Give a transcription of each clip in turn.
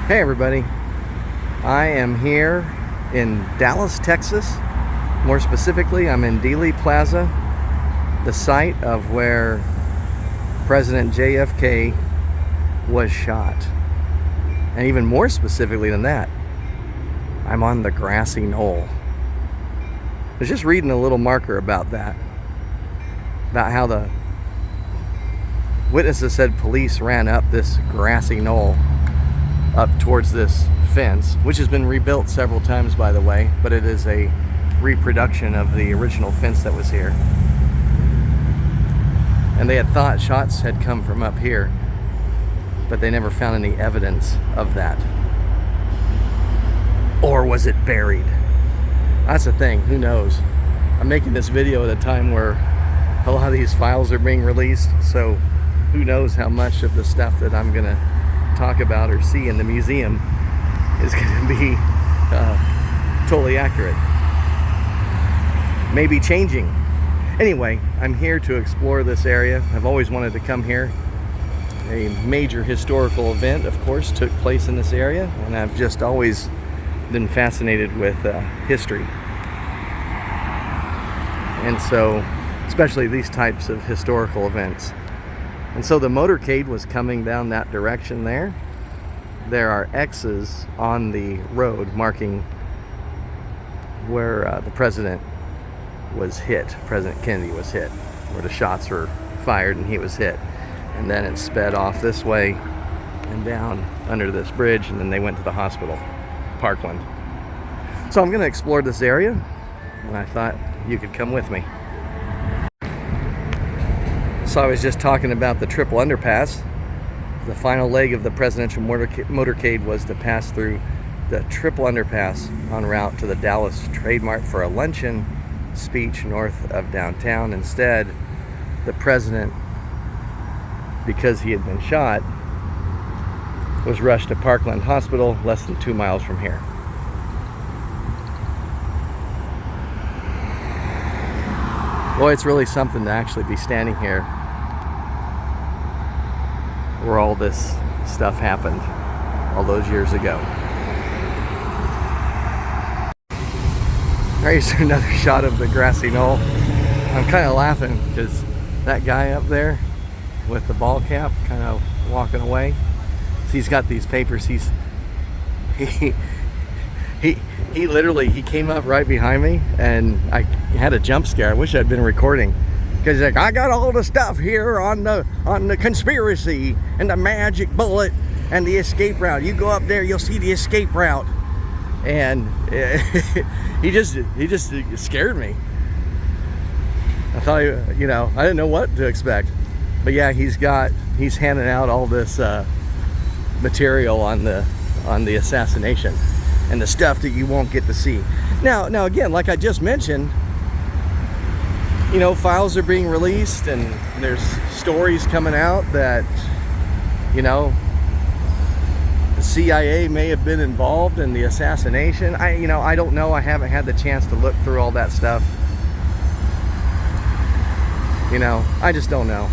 Hey everybody, I am here in Dallas, Texas. More specifically, I'm in Dealey Plaza, the site of where President JFK was shot. And even more specifically than that, I'm on the grassy knoll. I was just reading a little marker about that, about how the witnesses said police ran up this grassy knoll up towards this fence, which has been rebuilt several times, by the way, but it is a reproduction of the original fence that was here. And they had thought shots had come from up here, but they never found any evidence of that. Or was it buried? That's the thing, who knows? I'm making this video at a time where a lot of these files are being released, so who knows how much of the stuff that I'm gonna talk about or see in the museum is going to be totally accurate. Maybe changing. Anyway, I'm here to explore this area. I've always wanted to come here. A major historical event, of course, took place in this area, and I've just always been fascinated with history. And so, especially these types of historical events. And so the motorcade was coming down that direction there. There are X's on the road marking where the president was hit. President Kennedy was hit, where the shots were fired and he was hit. And then it sped off this way and down under this bridge, and then they went to the hospital, Parkland. So I'm gonna explore this area, and I thought you could come with me. So I was just talking about the triple underpass. The final leg of the presidential motorcade was to pass through the triple underpass en route to the Dallas Trade Mart for a luncheon speech north of downtown. Instead, the president, because he had been shot, was rushed to Parkland Hospital, less than 2 miles from here. Boy, it's really something to actually be standing here where all this stuff happened all those years ago. Here's another shot of the grassy knoll. I'm kind of laughing because that guy up there with the ball cap kind of walking away. So he's got these papers. He literally, he came up right behind me and I had a jump scare. I wish I'd been recording. Because he's like, I got all the stuff here on the conspiracy and the magic bullet and the escape route. You go up there, you'll see the escape route. And he just scared me. I thought, I didn't know what to expect. But yeah, he's handing out all this material on the assassination and the stuff that you won't get to see. Now again, like I just mentioned, files are being released and there's stories coming out that, the CIA may have been involved in the assassination. I don't know. I haven't had the chance to look through all that stuff. I just don't know.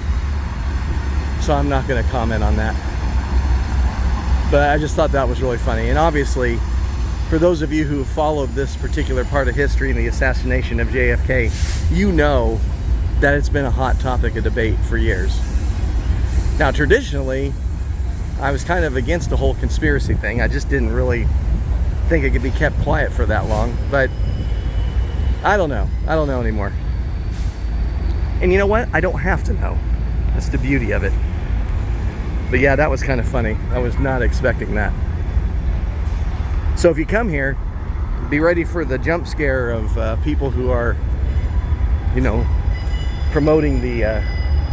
So I'm not going to comment on that. But I just thought that was really funny. And obviously, for those of you who followed this particular part of history and the assassination of JFK, you know that it's been a hot topic of debate for years. Now, traditionally, I was kind of against the whole conspiracy thing. I just didn't really think it could be kept quiet for that long. But I don't know. I don't know anymore. And you know what? I don't have to know. That's the beauty of it. But yeah, that was kind of funny. I was not expecting that. So if you come here, be ready for the jump scare of people who are, promoting the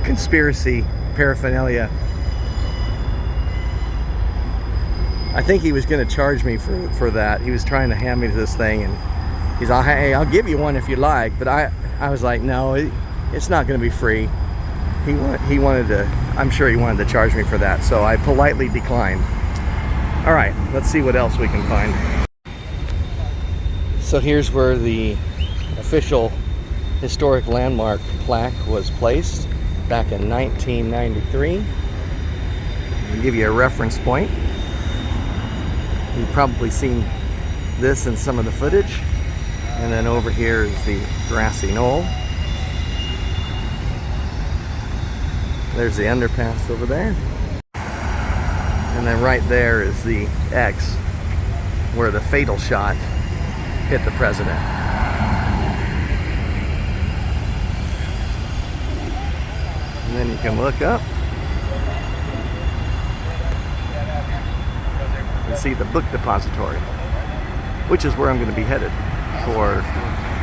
conspiracy paraphernalia. I think he was going to charge me for that. He was trying to hand me this thing, and he's like, hey, I'll give you one if you like. But I was like, no, it's not going to be free. He wanted to, I'm sure he wanted to charge me for that. So I politely declined. All right, let's see what else we can find. So here's where the official historic landmark plaque was placed back in 1993. I'll give you a reference point. You've probably seen this in some of the footage. And then over here is the grassy knoll. There's the underpass over there. And then right there is the X where the fatal shot hit the president. And then you can look up and see the Book Depository, which is where I'm going to be headed for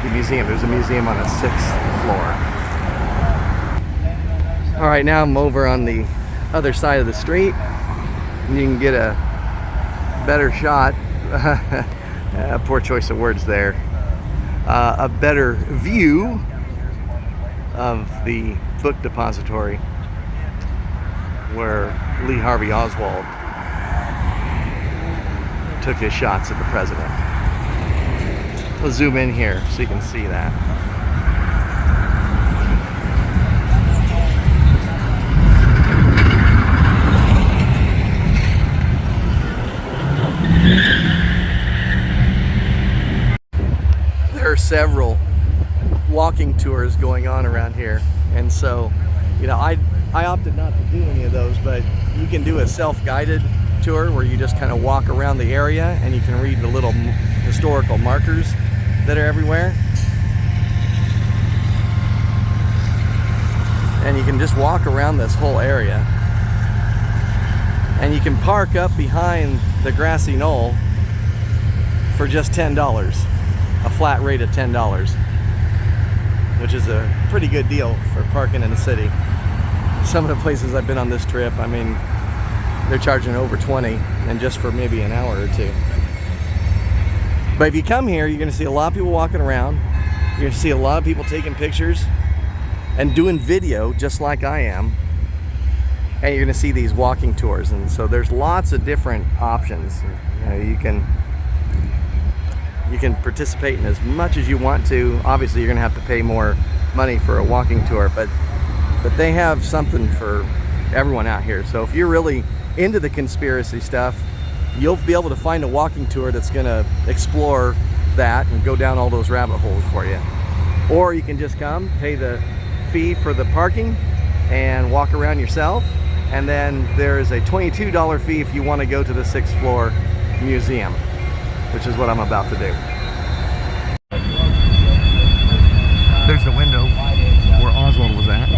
the museum. There's a museum on the 6th floor. All right, now I'm over on the other side of the street, and you can get a better shot. Poor choice of words there. A better view of the Book Depository where Lee Harvey Oswald took his shots at the president. We'll zoom in here so you can see that. There are several walking tours going on around here, and so, you know, I opted not to do any of those, but you can do a self-guided tour where you just kind of walk around the area and you can read the little historical markers that are everywhere, and you can just walk around this whole area, and you can park up behind the grassy knoll for just $10, a flat rate of $10, which is a pretty good deal for parking in the city. Some of the places I've been on this trip, I mean, they're charging over 20, and just for maybe an hour or two. But if you come here, you're going to see a lot of people walking around. You're going to see a lot of people taking pictures and doing video just like I am. And you're going to see these walking tours. And so there's lots of different options. You know, you can participate in as much as you want to. Obviously, you're going to have to pay more money for a walking tour, but they have something for everyone out here. So if you're really into the conspiracy stuff, you'll be able to find a walking tour that's going to explore that and go down all those rabbit holes for you. Or you can just come, pay the fee for the parking, and walk around yourself. And then there is a $22 fee if you want to go to the 6th floor museum, which is what I'm about to do. There's the window where Oswald was at.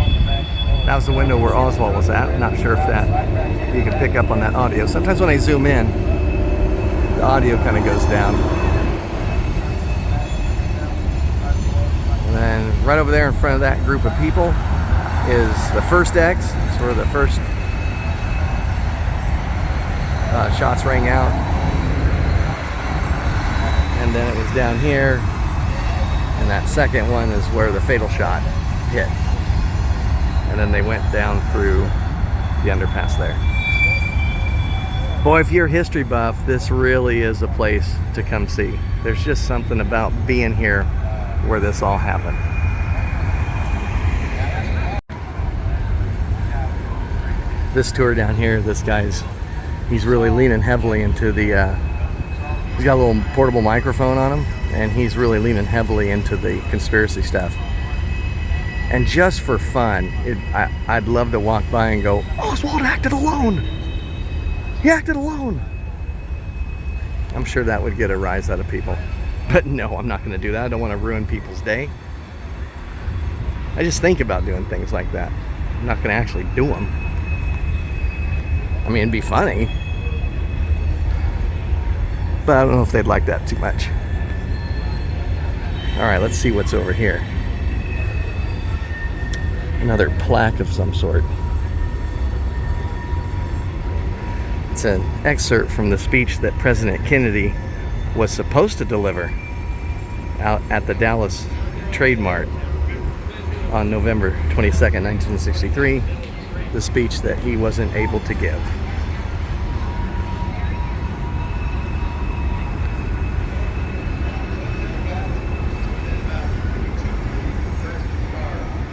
That was the window where Oswald was at. Not sure if that you can pick up on that audio. Sometimes when I zoom in, the audio kind of goes down. And then right over there in front of that group of people is the first X, sort of the first shots rang out. And then it was down here, and that second one is where the fatal shot hit. And then they went down through the underpass there. Boy, if you're a history buff, this really is a place to come see. There's just something about being here where this all happened. This tour down here, this guy's, he's really leaning heavily into the, he's got a little portable microphone on him, and he's really leaning heavily into the conspiracy stuff. And just for fun, I'd love to walk by and go, Oswald acted alone! He acted alone! I'm sure that would get a rise out of people. But no, I'm not going to do that. I don't want to ruin people's day. I just think about doing things like that. I'm not going to actually do them. I mean, it'd be funny. But I don't know if they'd like that too much. Alright, let's see what's over here. Another plaque of some sort. It's an excerpt from the speech that President Kennedy was supposed to deliver out at the Dallas Trade Mart on November 22nd, 1963. The speech that he wasn't able to give.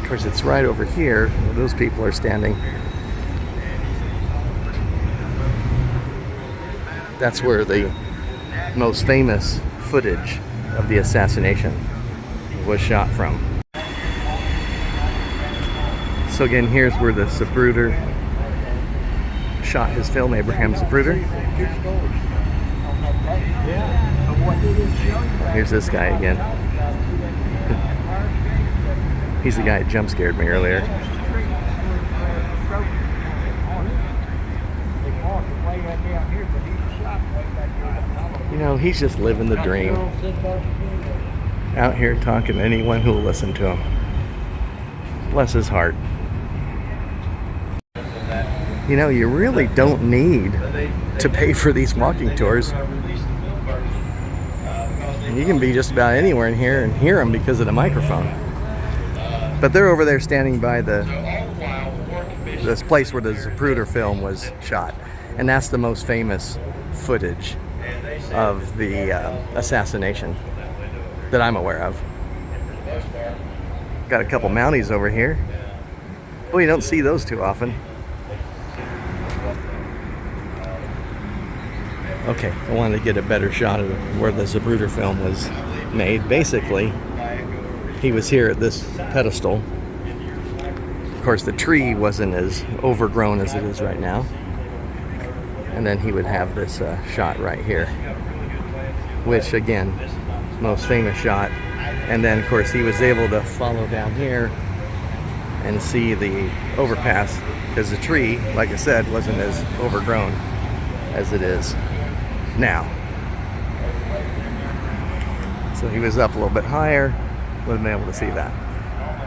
Of course, it's right over here where those people are standing. That's where the most famous footage of the assassination was shot from. So again, here's where the Zapruder shot his film, Abraham Zapruder. Here's this guy again. He's the guy that jump scared me earlier. You know, he's just living the dream. Out here talking to anyone who will listen to him. Bless his heart. You know, you really don't need to pay for these walking tours. You can be just about anywhere in here and hear them because of the microphone. But they're over there standing by this place where the Zapruder film was shot. And that's the most famous footage of the assassination that I'm aware of. Got a couple Mounties over here. Well, you don't see those too often. Okay, I wanted to get a better shot of where the Zapruder film was made. Basically, he was here at this pedestal. Of course, the tree wasn't as overgrown as it is right now. And then he would have this shot right here, which again, most famous shot. And then, of course, he was able to follow down here and see the overpass because the tree, like I said, wasn't as overgrown as it is now. So he was up a little bit higher, would have been able to see that.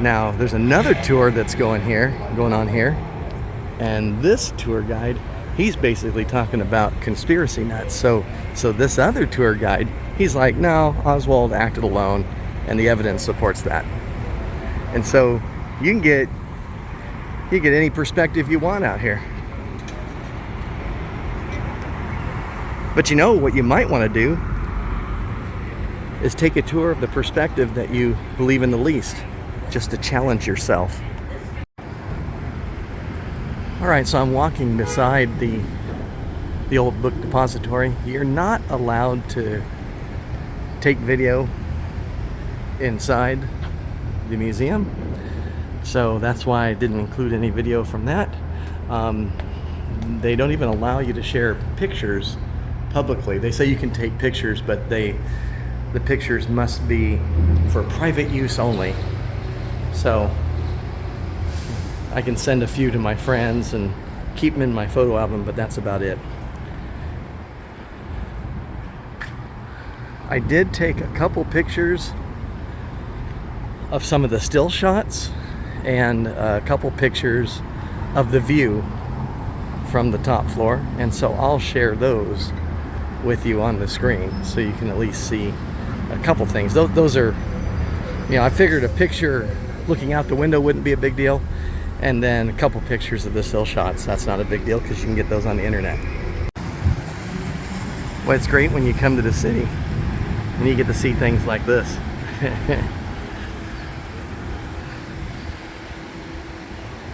Now there's another tour that's going on here, and this tour guide, he's basically talking about conspiracy nuts. So this other tour guide, he's like, no, Oswald acted alone, and the evidence supports that. And so you get any perspective you want out here. But you know what you might want to do is take a tour of the perspective that you believe in the least, just to challenge yourself. All right, so I'm walking beside the old Book Depository. You're not allowed to take video inside the museum, so that's why I didn't include any video from that. They don't even allow you to share pictures publicly. They say you can take pictures, but the pictures must be for private use only. So I can send a few to my friends and keep them in my photo album, but that's about it. I did take a couple pictures of some of the still shots and a couple pictures of the view from the top floor, and so I'll share those with you on the screen so you can at least see a couple things. Those are, you know, I figured a picture looking out the window wouldn't be a big deal, and then a couple pictures of the still shots, that's not a big deal because you can get those on the internet. Well, it's great when you come to the city and you get to see things like this.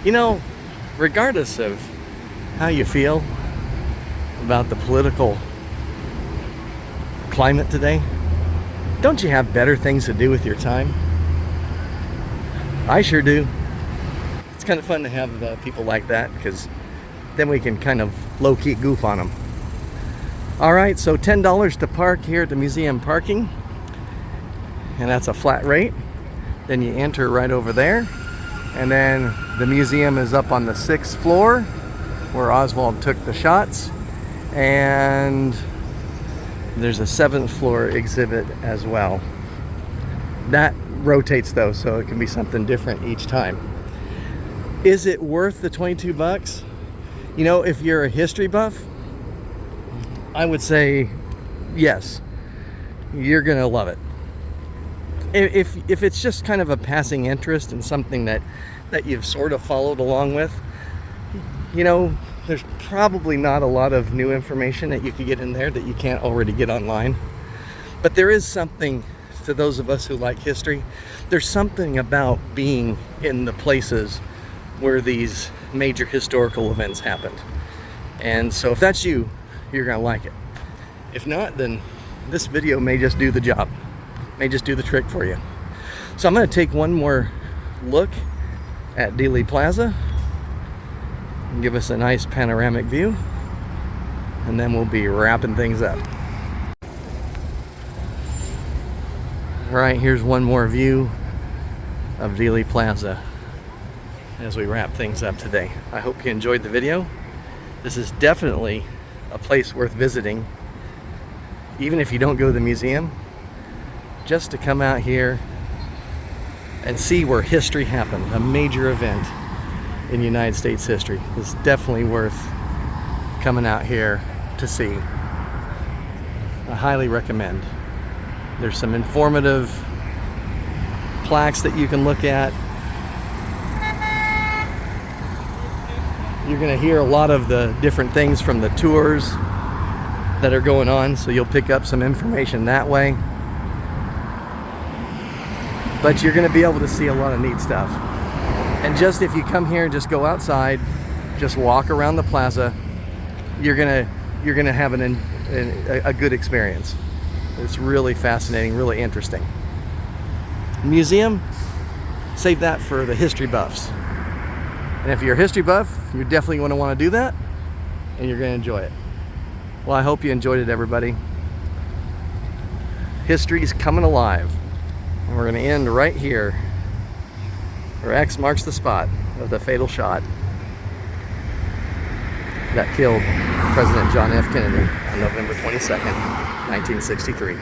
You know, regardless of how you feel about the political climate today, don't you have better things to do with your time? I sure do. It's kind of fun to have people like that, because then we can kind of low-key goof on them. All right, so $10 to park here at the museum parking, and that's a flat rate. Then you enter right over there, and then the museum is up on the 6th floor where Oswald took the shots, and there's a 7th floor exhibit as well. That rotates though, so it can be something different each time. Is it worth the 22 bucks? You know, if you're a history buff, I would say yes. You're gonna love it. If it's just kind of a passing interest in something that you've sort of followed along with, you know, there's probably not a lot of new information that you could get in there that you can't already get online. But there is something, to those of us who like history, there's something about being in the places where these major historical events happened. And so if that's you, you're gonna like it. If not, then this video may just do the job, may just do the trick for you. So I'm going to take one more look at Dealey Plaza and give us a nice panoramic view, and then we'll be wrapping things up. All right, here's one more view of Dealey Plaza as we wrap things up today. I hope you enjoyed the video. This is definitely a place worth visiting, even if you don't go to the museum, just to come out here and see where history happened. A major event in United States history is definitely worth coming out here to see. I highly recommend. There's some informative plaques that you can look at. You're going to hear a lot of the different things from the tours that are going on, so you'll pick up some information that way. But you're going to be able to see a lot of neat stuff. And just if you come here and just go outside, just walk around the plaza, you're going to have a good experience. It's really fascinating, really interesting. Museum, save that for the history buffs. And if you're a history buff, you're definitely going to want to do that, and you're going to enjoy it. Well, I hope you enjoyed it, everybody. History's coming alive. And we're going to end right here, where X marks the spot of the fatal shot that killed President John F. Kennedy on November 22nd, 1963.